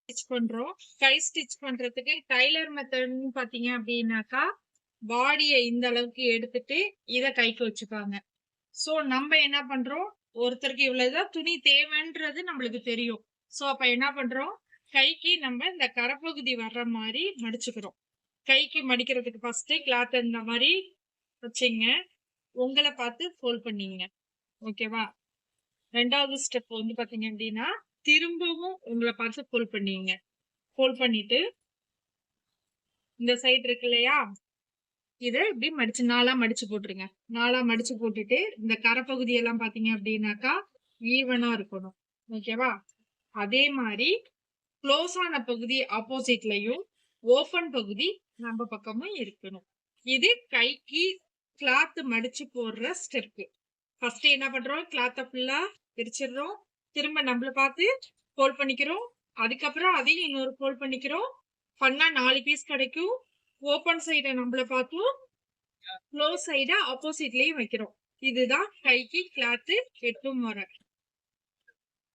Stitch பண்றோம். கை stitch பண்றதுக்கு tailor மெத்தட்னு பாத்தீங்க அப்படின்னாக்கா பாடியை இந்த அளவுக்கு எடுத்துட்டு இத கைக்கு வச்சுப்பாங்க. சோ நம்ம என்ன பண்றோம், ஒருத்தருக்கு இவ்வளவுதான் துணி தேவைன்றது நம்மளுக்கு தெரியும். சோ அப்ப என்ன பண்றோம், கைக்கு நம்ம இந்த கரப்பகுதி வர்ற மாதிரி மடிச்சுக்கிறோம். கைக்கு மடிக்கிறதுக்கு ஃபர்ஸ்ட் கிளாத் இந்த மாதிரி வச்சுங்க, உங்களை பார்த்து ஃபோல்ட் பண்ணீங்க. ஓகேவா? ரெண்டாவது ஸ்டெப் வந்து பாத்தீங்க அப்படின்னா திரும்பவும் உங்களை பார்த்து ஃபோல்ட் பண்ணீங்க. ஃபோல்ட் பண்ணிட்டு இந்த சைடு இருக்கு இல்லையா, இதை இப்படி மடிச்சு நாலா மடிச்சு போட்டுருங்க. நாலா மடிச்சு போட்டுட்டு இந்த கரைப்பகுதி எல்லாம் பாத்தீங்க அப்படின்னாக்கா ஈவனா இருக்கணும். ஓகேவா? அதே மாதிரி க்ளோஸ் ஆன பகுதி ஆப்போசிட்லயும் ஓபன் பகுதி நம்ம பக்கமும் இருக்கணும். இது கைக்கு கிளாத் மடிச்சு போடுற ஸ்டெப். ஃபர்ஸ்ட் என்ன பண்றோம், கிளாத்தை ஃபுல்லா பிரிச்சிடுறோம். திரும்ப நம்மள பார்த்து ஃபோல்ட் பண்ணிக்கிறோம். அதுக்கப்புறம் அதையும் இன்னொரு ஃபோல்ட் பண்ணிக்கிறோம். பண்ணா 4 பீஸ் கிடைக்கும். ஓபன் சைட நம்மள பார்த்தும் க்ளோஸ் சைட ஆப்போசிட்லயும் வைக்கிறோம். இதுதான் கைக்கு கிளாத் வெட்டும் முறை.